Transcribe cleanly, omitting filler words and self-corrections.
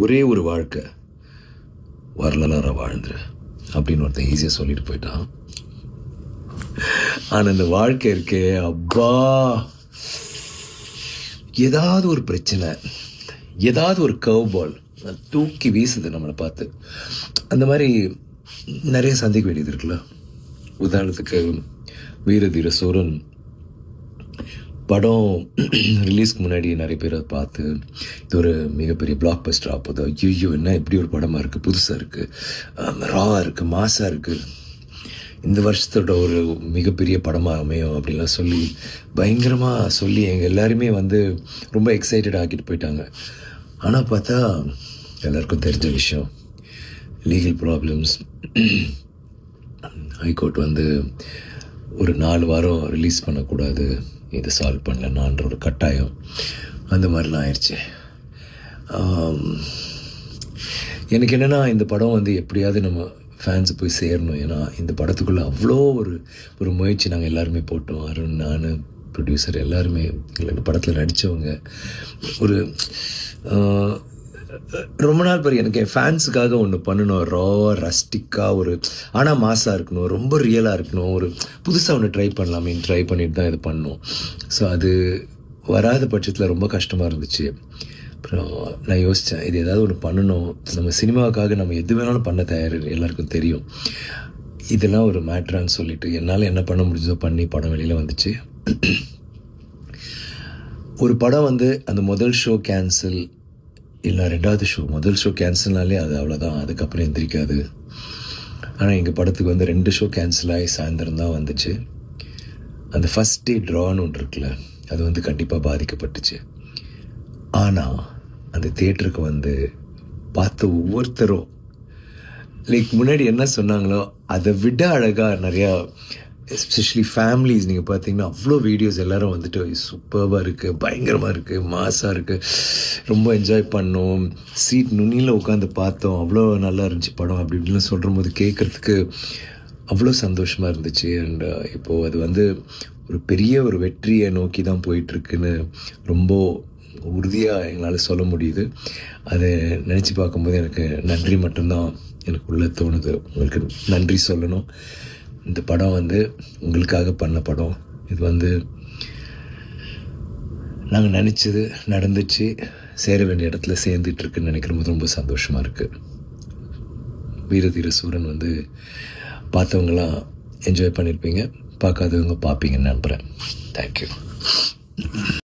ஒரே ஒரு வாழ்க்கை வரலாறாக வாழ்ந்துரு அப்படின்னு ஒருத்தன் ஈஸியாக சொல்லிட்டு போயிட்டான். ஆனால் இந்த வாழ்க்கை இருக்கே அப்பா, ஏதாவது ஒரு பிரச்சனை, ஏதாவது ஒரு கர்வ் பால் தூக்கி வீசுது நம்மளை பார்த்து. அந்த மாதிரி நிறைய சந்திக்க வேண்டியது இருக்குல்ல. உதாரணத்துக்கு வீரதீர சூரன் படம் ரிலீஸ்க்கு முன்னாடி நிறைய பேர் அதை பார்த்து இது ஒரு மிகப்பெரிய பிளாக் பஸ்டர் ஆகுது, ஐயோ என்ன இப்படி ஒரு படமாக இருக்குது, புதுசாக இருக்குது, ராவாக இருக்குது, மாசாக இருக்குது, இந்த வருஷத்தோட ஒரு மிகப்பெரிய படமாக அமையும் அப்படின்லாம் சொல்லி பயங்கரமாக சொல்லி எங்கள் எல்லாருமே ரொம்ப எக்ஸைட்டட் ஆக்கிட்டு போயிட்டாங்க. ஆனால் பார்த்தா எல்லாருக்கும் தெரிஞ்ச விஷயம், லீகல் ப்ராப்ளம்ஸ், ஹைகோர்ட் ஒரு 4 வாரம் ரிலீஸ் பண்ணக்கூடாது, இதை சால்வ் பண்ணலன்னான்ற ஒரு கட்டாயம், அந்த மாதிரிலாம் ஆயிடுச்சு. எனக்கு என்னென்னா இந்த படம் எப்படியாவது நம்ம ஃபேன்ஸை போய் சேரணும். ஏன்னா இந்த படத்துக்குள்ளே அவ்வளோ ஒரு முயற்சி நாங்கள் எல்லாருமே போட்டோம். அருண், நான், ப்ரொடியூசர் எல்லாருமே இந்த படத்தில் நடித்தவங்க. ஒரு ரொம்ப நாள் பாரு எனக்கு என் ஃபேன்ஸுக்காக ஒன்று பண்ணணும், ராவாக ரஸ்டிக்காக ஆனால் மாசாக இருக்கணும், ரொம்ப ரியலாக இருக்கணும், ஒரு புதுசாக ஒன்று ட்ரை பண்ணலாமேன்னு ட்ரை பண்ணிட்டு தான் இது பண்ணோம். ஸோ அது வராத பட்சத்தில் ரொம்ப கஷ்டமாக இருந்துச்சு. அப்புறம் நான் யோசித்தேன், இது ஏதாவது ஒன்று பண்ணணும், நம்ம சினிமாவுக்காக நம்ம எது வேணாலும் பண்ண தயார், எல்லாருக்கும் தெரியும். இதெல்லாம் ஒரு மேட்ரான்னு சொல்லிட்டு என்னால் என்ன பண்ண முடிஞ்சதோ பண்ணி படம் வெளியில் வந்துச்சு. ஒரு படம் அந்த முதல் ஷோ கேன்சல் இல்லை 2வது ஷோ, முதல் ஷோ கேன்சல்னாலே அது அவ்வளோதான், அதுக்கப்புறம் எந்திரிக்காது. ஆனால் எங்கள் படத்துக்கு 2 ஷோ கேன்சல் ஆகி சாயந்தரம் தான் வந்துச்சு. அந்த ஃபஸ்ட் டே ட்ரான்னு ஒன்று இருக்குல்ல, அது கண்டிப்பாக பாதிக்கப்பட்டுச்சு. ஆனால் அந்த தியேட்டருக்கு பார்த்த ஒவ்வொருத்தரும் முன்னாடி என்ன சொன்னாங்களோ அதை விட அழகாக நிறையா, எஸ்பெஷலி ஃபேமிலிஸ் நீங்கள் பார்த்தீங்கன்னா அவ்வளோ வீடியோஸ் எல்லோரும் சூப்பராக இருக்குது, பயங்கரமாக இருக்குது, மாசாக இருக்குது, ரொம்ப என்ஜாய் பண்ணோம், சீட் நுனியில் உட்காந்து பார்த்தோம், அவ்வளோ நல்லா இருந்துச்சு படம் அப்படி இப்படின்னு சொல்கிற போது கேட்குறதுக்கு அவ்வளோ சந்தோஷமாக இருந்துச்சு. அண்ட் இப்போது அது ஒரு பெரிய ஒரு வெற்றியை நோக்கி தான் போயிட்டுருக்குன்னு ரொம்ப உறுதியாக எங்களால் சொல்ல முடியுது. அதை நினச்சி பார்க்கும்போது எனக்கு நன்றி மட்டும்தான் எனக்கு உள்ளே தோணுது. உங்களுக்கு நன்றி சொல்லணும். இந்த படம் உங்களுக்காக பண்ண படம். இது நாங்கள் நினச்சது நடந்துச்சு, சேர வேண்டிய இடத்துல சேர்ந்துட்டுருக்குன்னு நினைக்கிறபோது ரொம்ப சந்தோஷமாக இருக்குது. வீரதீர சூரன் பார்த்தவங்களாம் என்ஜாய் பண்ணியிருப்பீங்க, பார்க்காதவங்க பார்ப்பீங்கன்னு நம்புகிறேன். தேங்க்யூ.